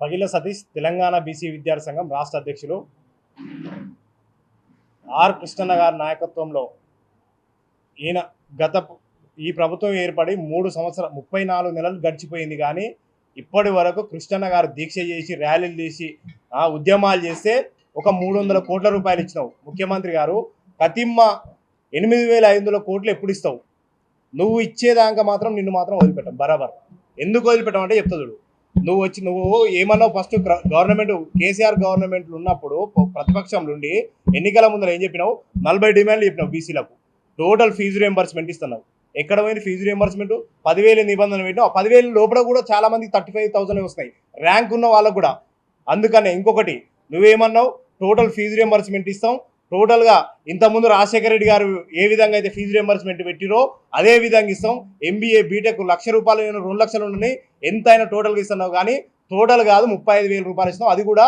Pagila Satish Telangana BC విద్యార్థి సంఘం రాష్ట్ర అధ్యక్షులు. ఆర్ కృష్ణన్న గారి నాయకత్వంలో ఈ ప్రభుత్వం ఏర్పడి 3 సంవత్సరాలు 34 నెలలు గడిచిపోయింది. కానీ ఇప్పటి వరకు కృష్ణన్న గారు దీక్ష చేసి ర్యాలీలు చేసి ఉద్యమాలు చేస్తే ఒక 300 కోట్ల రూపాయలు ఇచ్చినావు. ముఖ్యమంత్రి గారు కతిమ్మ 8500 కోట్లు ఎప్పుడు ఇస్తావు? నువ్వు ఇచ్చేదాకా మాత్రం నిన్ను మాత్రం వదిలిపెట్టాం బరాబర్. ఎందుకు వదిలిపెట్టామంటే చెప్తాడు. నువ్వు ఏమన్నావు? ఫస్ట్ గవర్నమెంట్ కేసీఆర్ గవర్నమెంట్లు ఉన్నప్పుడు ప్రతిపక్షం నుండి ఎన్నికల ముందర ఏం చెప్పినావు? 40 డిమాండ్లు చెప్పినావు. బీసీలకు టోటల్ ఫీజు రియంబర్స్మెంట్ ఇస్తున్నావు. ఎక్కడ పోయింది ఫీజు రియంబర్స్మెంట్? 10,000 నిబంధన పెట్టినావు. 10,000 లోపల కూడా చాలా మందికి 35,000 వస్తాయి ర్యాంక్ ఉన్న వాళ్ళకు కూడా. అందుకనే ఇంకొకటి నువ్వేమన్నావు? టోటల్ ఫీజు రియంబర్స్మెంట్ ఇస్తాం. టోటల్గా ఇంతకుముందు రాజశేఖర రెడ్డి గారు ఏ విధంగా అయితే ఫీజు రియంబర్స్మెంట్ పెట్టిరో అదే విధంగా ఇస్తాం. ఎంబీఏ బీటెక్ 1,00,000 రూపాయలు 2 లక్షలు ఉన్నాయి ఎంతైనా టోటల్గా ఇస్తున్నావు. కానీ టోటల్ కాదు 35,000 రూపాయలు ఇస్తున్నావు. అది కూడా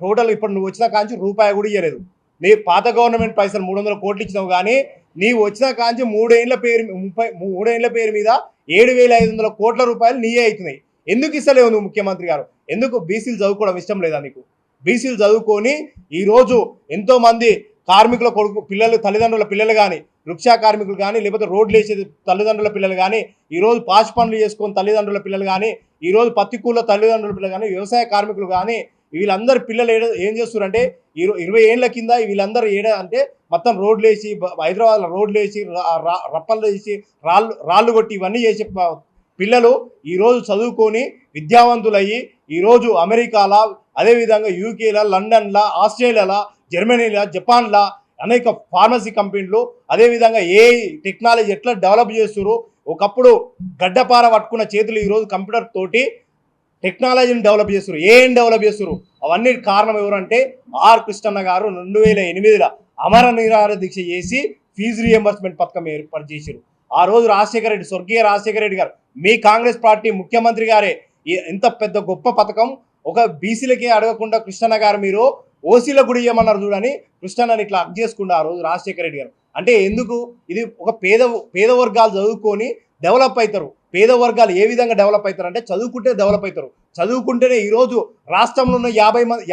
టోటల్ ఇప్పుడు నువ్వు వచ్చిన కాంచి రూపాయి కూడా ఇవ్వలేదు. నీ పాత గవర్నమెంట్ పైసలు 300 కోట్లు ఇచ్చినావు. కానీ నీవు వచ్చిన కాంచి 3 ఏళ్ల పేరు మీద 7,500 కోట్ల రూపాయలు నీయే అవుతున్నాయి. ఎందుకు ఇస్తలేవు నువ్వు ముఖ్యమంత్రి గారు? ఎందుకు? బీసీలు చదువుకోవడం ఇష్టం లేదా నీకు? బీసీలు చదువుకొని ఈరోజు ఎంతోమంది కార్మికుల కొడుకు పిల్లలు తల్లిదండ్రుల పిల్లలు కానీ వృక్షా కార్మికులు కానీ లేకపోతే రోడ్లు వేసే తల్లిదండ్రుల పిల్లలు కానీ ఈరోజు పాచి పనులు చేసుకొని తల్లిదండ్రుల పిల్లలు కానీ ఈరోజు పత్తి కూల తల్లిదండ్రుల పిల్లలు కానీ వ్యవసాయ కార్మికులు కానీ వీళ్ళందరూ పిల్లలు ఏం చేస్తున్నారంటే 20 ఏళ్ల కింద వీళ్ళందరూ అంటే మొత్తం రోడ్లు వేసి హైదరాబాద్లో రోడ్లు వేసి రప్పలు వేసి రాళ్ళు కొట్టి ఇవన్నీ చేసే పిల్లలు ఈరోజు చదువుకొని విద్యావంతులయ్యి ఈరోజు అమెరికాలో అదేవిధంగా యూకేలో లండన్లో ఆస్ట్రేలియాలో జర్మనీలో జపాన్లో అనేక ఫార్మసీ కంపెనీలు అదేవిధంగా టెక్నాలజీ ఎట్లా డెవలప్ చేస్తున్నారు. ఒకప్పుడు గడ్డపార పట్టుకున్న చేతులు ఈరోజు కంప్యూటర్ తోటి టెక్నాలజీని డెవలప్ చేస్తున్నారు. ఏం డెవలప్ చేస్తున్నారు? అవన్నీ కారణం ఎవరంటే ఆర్ కృష్ణన్న గారు 2008లో అమర నిరాహార దీక్ష చేసి ఫీజు రియంబర్స్మెంట్ పథకం ఏర్పాటు చేశారు. ఆ రోజు రాజశేఖర రెడ్డి, స్వర్గీయ రాజశేఖర రెడ్డి గారు, మీ కాంగ్రెస్ పార్టీ ముఖ్యమంత్రి గారే ఎంత పెద్ద గొప్ప పథకం ఒక బీసీలకే అడగకుండా కృష్ణన్న గారు మీరు ఓసీలకు కూడా ఇవ్వమన్నారు చూడని కృష్ణన్నని ఇట్లా అక్ చేసుకుండా ఆ రోజు రాజశేఖర రెడ్డి గారు. అంటే ఎందుకు? ఇది ఒక పేద వర్గాలు చదువుకొని డెవలప్ అవుతారు. పేద వర్గాలు ఏ విధంగా డెవలప్ అవుతారు అంటే చదువుకుంటే డెవలప్ అవుతారు. చదువుకుంటేనే ఈరోజు రాష్ట్రంలో ఉన్న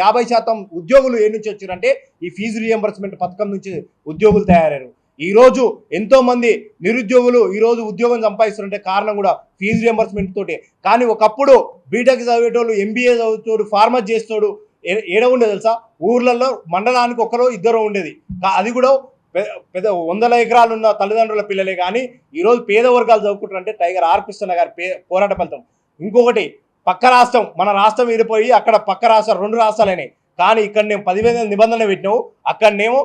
50% ఉద్యోగులు ఏ నుంచి వచ్చారంటే ఈ ఫీజు రియంబర్స్మెంట్ పథకం నుంచి ఉద్యోగులు తయారయ్యారు. ఈరోజు ఎంతోమంది నిరుద్యోగులు ఈరోజు ఉద్యోగం సంపాదిస్తారంటే కారణం కూడా ఫీజు రియంబర్స్మెంట్ తోటి. కానీ ఒకప్పుడు బీటెక్ చదివేటోళ్ళు, ఎంబీఏ చదువుతాడు, ఫార్మసీ చేస్తాడు, ఏడ ఉండేది తెలుసా? ఊర్లలో మండలానికి 1-2 ఉండేది. అది కూడా పెద్ద 100 ఎకరాలు ఉన్న తల్లిదండ్రుల పిల్లలే. కానీ ఈరోజు పేద వర్గాలు చదువుకుంటారంటే టైగర్ ఆర్ కృష్ణ గారి పోరాట ఫలితం. ఇంకొకటి పక్క రాష్ట్రం, మన రాష్ట్రం వెళ్ళిపోయి అక్కడ పక్క రాష్ట్రాలు 2 రాష్ట్రాలైనాయి. కానీ ఇక్కడ నేను 10,000 నిబంధనలు పెట్టినావు. అక్కడనేమో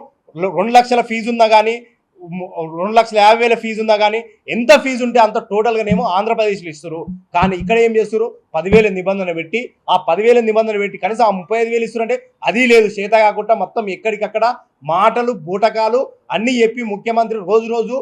2 లక్షల ఫీజు ఉన్నా కానీ 2,50,000 ఫీజు ఉందా కానీ ఎంత ఫీజు ఉంటే అంత టోటల్గానేమో ఆంధ్రప్రదేశ్లో ఇస్తారు. కానీ ఇక్కడ ఏం చేస్తారు? 10,000 నిబంధన పెట్టి ఆ 10,000 నిబంధన పెట్టి కనీసం ఆ 35,000 ఇస్తారంటే అది లేదు. చేత కాకుండా మొత్తం ఎక్కడికక్కడ మాటలు బూటకాలు అన్నీ చెప్పి ముఖ్యమంత్రి రోజు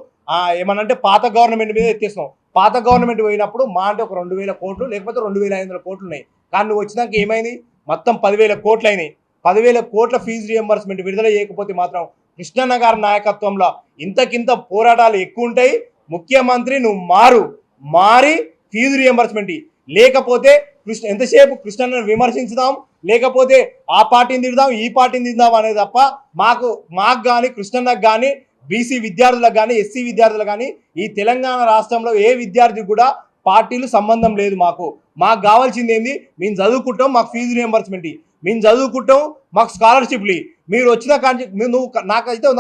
ఏమనంటే పాత గవర్నమెంట్ మీద ఎత్తేస్తున్నావు. పాత గవర్నమెంట్ పోయినప్పుడు మా అంటే ఒక 2,000 కోట్లు లేకపోతే 2,500 కోట్లు ఉన్నాయి. కానీ నువ్వు వచ్చినాక ఏమైంది? మొత్తం 10,000 కోట్లు అయినాయి. 10,000 కోట్ల ఫీజు రియంబర్స్మెంట్ విడుదల చేయకపోతే మాత్రం కృష్ణన్న గారి నాయకత్వంలో ఇంతకింత పోరాటాలు ఎక్కువ ఉంటాయి. ముఖ్యమంత్రి నువ్వు మారి ఫీజు రియంబర్స్మెంట్ లేకపోతే ఎంతసేపు కృష్ణన్నను విమర్శించుదాం, లేకపోతే ఆ పార్టీని తిడదాం ఈ పార్టీని తిడదాం అనేది తప్ప మాకు కానీ కృష్ణన్నకు కానీ బీసీ విద్యార్థులకు కానీ ఎస్సీ విద్యార్థులకు కానీ ఈ తెలంగాణ రాష్ట్రంలో ఏ విద్యార్థికి కూడా పార్టీలు సంబంధం లేదు. మాకు కావాల్సింది ఏంది? మేము చదువుకుంటాం, మాకు ఫీజు రియంబర్స్మెంట్, మేము చదువుకుంటాం, మాకు స్కాలర్షిప్లు. మీరు వచ్చిన కానీ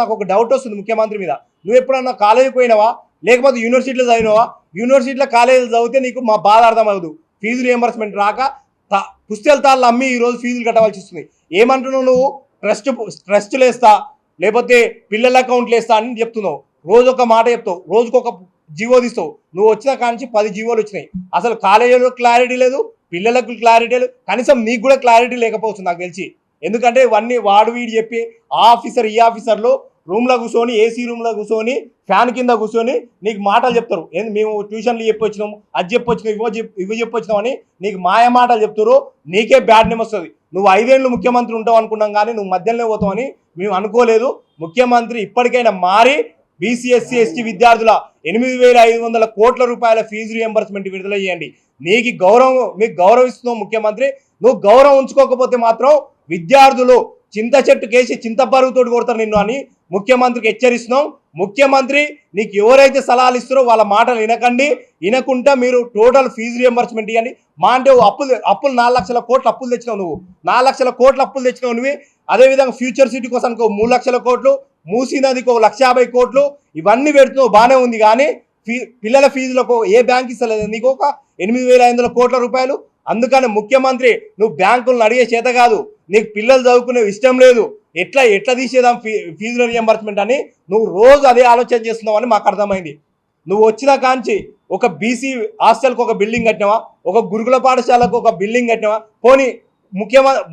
నాకు ఒక డౌట్ వస్తుంది ముఖ్యమంత్రి మీద. నువ్వు ఎప్పుడన్నా కాలేజీకి పోయినావా లేకపోతే యూనివర్సిటీలో చదివినావా? యూనివర్సిటీలో కాలేజీలో చదివితే నీకు మా బాధ అర్థం అవ్వదు. ఫీజు రియంబర్స్మెంట్ రాక పుస్తకాలు అమ్మి ఈరోజు ఫీజులు కట్టవలసి వస్తుంది. ఏమంటున్నావు నువ్వు? ట్రస్టులు వేస్తా లేకపోతే పిల్లల అకౌంట్లు వేస్తా అని చెప్తున్నావు. రోజు ఒక మాట చెప్తావు, రోజుకొక జీవో తీస్తావు. నువ్వు వచ్చిన కాంచి 10 జీవోలు వచ్చినాయి. అసలు కాలేజీలో క్లారిటీ లేదు, పిల్లలకు క్లారిటీ లేదు, కనీసం నీకు కూడా క్లారిటీ లేకపోవచ్చు నాకు తెలిసి. ఎందుకంటే ఇవన్నీ వాడు వీడు చెప్పి ఆ ఆఫీసర్ ఈ ఆఫీసర్లు రూమ్లో కూర్చొని ఏసీ రూమ్లో కూర్చొని ఫ్యాన్ కింద కూర్చొని నీకు మాటలు చెప్తారు. మేము ట్యూషన్లు చెప్పొచ్చినాము, అది చెప్పొచ్చినాం, ఇవి చెప్పొచ్చినాం అని నీకు మాయ మాటలు చెప్తారు. నీకే బ్యాడ్ నేమ్ వస్తుంది. నువ్వు 5 ఏళ్ళు ముఖ్యమంత్రి ఉంటావు అనుకున్నాం కానీ నువ్వు మధ్యలోనే పోతావని మేము అనుకోలేదు. ముఖ్యమంత్రి ఇప్పటికైనా మారి బీసీ ఎస్సీ ఎస్టీ విద్యార్థుల 8,500 కోట్ల రూపాయల ఫీజు రియంబర్స్మెంట్ విడుదల చేయండి. మీకు గౌరవిస్తున్నాం ముఖ్యమంత్రి. నువ్వు గౌరవం ఉంచుకోకపోతే మాత్రం విద్యార్థులు చింత చెట్టు కేసి చింత బరుగుతోటి కొడతారు నిన్ను అని ముఖ్యమంత్రికి హెచ్చరిస్తున్నాం. ముఖ్యమంత్రి నీకు ఎవరైతే సలహాలు ఇస్తారో వాళ్ళ మాటలు వినకుండా మీరు టోటల్ ఫీజు రియంబర్స్మెంట్ ఇవ్వండి. మా అంటే అప్పులు 4 లక్షల కోట్లు అప్పులు తెచ్చినావు నువ్వు, 4 లక్షల కోట్ల అప్పులు తెచ్చినావు నువ్వు. అదేవిధంగా ఫ్యూచర్ సిటీ కోసం 3 లక్షల కోట్లు, మూసీ నదికి 1,50,000 కోట్లు ఇవన్నీ పెడుతున్నావు, బాగానే ఉంది. కానీ పిల్లల ఫీజులకు ఏ బ్యాంక్ ఇస్తలేదు నీకు ఒక 8,500 కోట్ల రూపాయలు. అందుకని ముఖ్యమంత్రి నువ్వు బ్యాంకులను అడిగే చేత కాదు, నీకు పిల్లలు చదువుకునే ఇష్టం లేదు, ఎట్లా తీసేదాం ఫీజుల రియంబర్స్మెంట్ అని నువ్వు రోజు అదే ఆలోచన చేస్తున్నావు అని మాకు అర్థమైంది. నువ్వు వచ్చిన కాంచి ఒక బీసీ హాస్టల్కి ఒక బిల్డింగ్ కట్టినావా, ఒక గురుకుల పాఠశాలకు ఒక బిల్డింగ్ కట్టినావా? పోనీ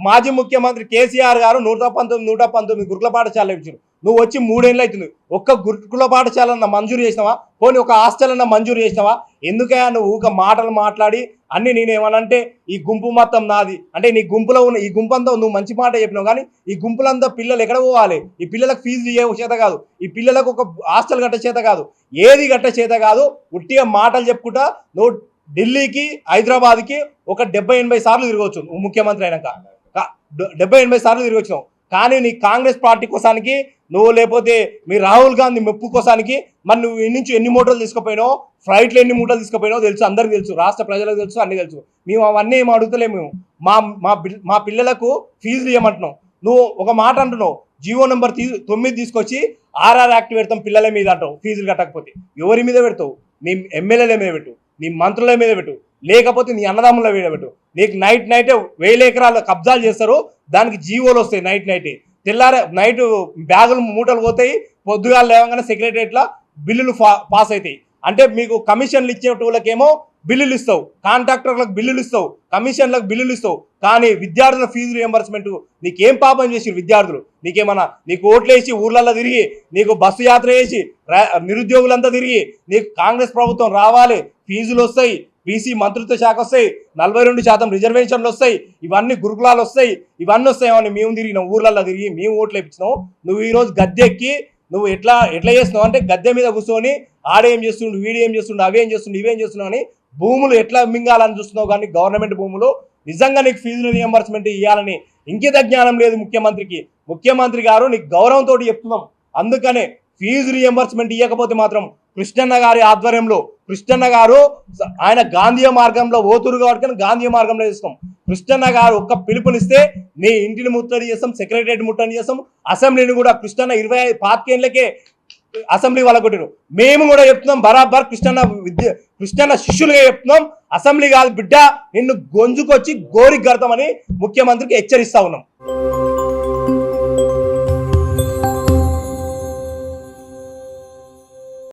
మాజీ ముఖ్యమంత్రి కేసీఆర్ గారు 119 గురుకుల పాఠశాల ఇచ్చారు. నువ్వు వచ్చి 3 ఏళ్ళు అవుతుంది, ఒక్క గురుకుల పాఠశాలన్న మంజూరు చేసినావా? పోనీ ఒక హాస్టల్ అన్న మంజూరు చేసినావా? ఎందుకయ్యా నువ్వు ఊక మాటలు మాట్లాడి అన్ని నేనేమనంటే ఈ గుంపు మొత్తం నాది అంటే నీ గుంపులో ఉన్న ఈ గుంపంతా నువ్వు మంచి మాట చెప్పినావు, కానీ ఈ గుంపులంతా పిల్లలు ఎక్కడ పోవాలి? ఈ పిల్లలకు ఫీజులు ఇవ్వ చేత కాదు, ఈ పిల్లలకు ఒక హాస్టల్ కట్ట చేత కాదు, ఏది కట్ట చేత కాదు. ఉట్టిగా మాటలు చెప్పుకుంటా నువ్వు ఢిల్లీకి హైదరాబాద్కి ఒక 70-80 సార్లు తిరగవచ్చు. నువ్వు ముఖ్యమంత్రి అయినాక 70-80 సార్లు తిరగొచ్చినావు. కానీ నీ కాంగ్రెస్ పార్టీ కోసానికి నువ్వు లేకపోతే మీ రాహుల్ గాంధీ మెప్పు కోసానికి మరి నువ్వు నుంచి ఎన్ని మూటలు తీసుకుపోయినావు, ఫ్లైట్లు ఎన్ని మూటలు తీసుకుపోయినావు తెలుసు, అందరికి తెలుసు, రాష్ట్ర ప్రజలకు తెలుసు, అన్నీ తెలుసు. మేము అవన్నీ ఏం అడుగుతలేము. మేము మా పిల్లలకు ఫీజులు ఇవ్వమంటున్నావు. నువ్వు ఒక మాట అంటున్నావు, జీవో నెంబర్ 9 తీసుకొచ్చి ఆర్ఆర్ యాక్ట్ పెడతాం పిల్లల మీద అంటావు. ఫీజులు కట్టకపోతే ఎవరి మీద పెడతావు? నీ ఎమ్మెల్యేల మీద పెట్టు, నీ మంత్రుల మీద పెట్టు, లేకపోతే నీ అన్నదమ్ముల మీద పెట్టు. నీకు నైటే 1000 ఎకరాలు కబ్జాలు చేస్తారు, దానికి జీవోలు వస్తాయి. నైటే తెల్లారే నైట్ బ్యాగులు మూటలు పోతాయి, పొద్దుగాలు లేవగానే సెక్రటరియట్లో బిల్లులు పాస్ అవుతాయి. అంటే మీకు కమిషన్లు ఇచ్చేటోళ్ళకేమో బిల్లులు ఇస్తావు, కాంట్రాక్టర్లకు బిల్లులు ఇస్తావు, కమిషన్లకు బిల్లులు ఇస్తావు. కానీ విద్యార్థుల ఫీజు రియంబర్స్మెంట్ నీకేం పాపం చేసి విద్యార్థులు? నీకేమన్నా నీకు ఓట్లేసి ఊర్లలో తిరిగి, నీకు బస్సు యాత్ర చేసి నిరుద్యోగులంతా తిరిగి నీకు కాంగ్రెస్ ప్రభుత్వం రావాలి, ఫీజులు వస్తాయి, బీసీ మంత్రిత్వ శాఖ వస్తాయి, 42% రిజర్వేషన్లు వస్తాయి, ఇవన్నీ గురుకులాలు వస్తాయి, ఇవన్నీ వస్తాయని మేము తిరిగినాం, ఊర్లలో తిరిగి మేము ఓట్లు వేయించినావు. నువ్వు ఈరోజు గద్దె ఎక్కి నువ్వు ఎట్లా చేస్తున్నావు అంటే గద్దె మీద కూర్చొని ఆడేం చేస్తుండు, వీడేం చేస్తుండు, అవేం చేస్తుండు, ఇవేం చేస్తున్నావు అని భూములు ఎట్లా మింగాలని చూస్తున్నావు. కానీ గవర్నమెంట్ భూములు నిజంగా నీకు ఫీజులు రియంబర్స్మెంట్ ఇవ్వాలని ఇంకిత జ్ఞానం లేదు ముఖ్యమంత్రికి. ముఖ్యమంత్రి గారు నీకు గౌరవంతో చెప్తున్నాం. అందుకనే ఫీజు రియంబర్స్మెంట్ ఇవ్వకపోతే మాత్రం కృష్ణన్న గారి ఆధ్వర్యంలో, కృష్ణన్న గారు ఆయన గాంధీ మార్గంలో ఓతురు కాబట్టి గాంధీ మార్గంలో చేస్తాం. కృష్ణన్న గారు ఒక్క పిలుపునిస్తే నీ ఇంటిని ముట్టడి చేస్తాం, సెక్రటరియట్ ముట్టడి చేస్తాం, అసెంబ్లీని కూడా కృష్ణన్న 25 ఏళ్ళకే అసెంబ్లీ వాళ్ళకొట్టారు. మేము కూడా చెప్తున్నాం బరాబర్ కృష్ణన్న శిష్యులుగా చెప్తున్నాం. అసెంబ్లీ కాదు బిడ్డ, నిన్ను గొంజుకొచ్చి గోరికి గడతామని ముఖ్యమంత్రికి హెచ్చరిస్తా ఉన్నాం.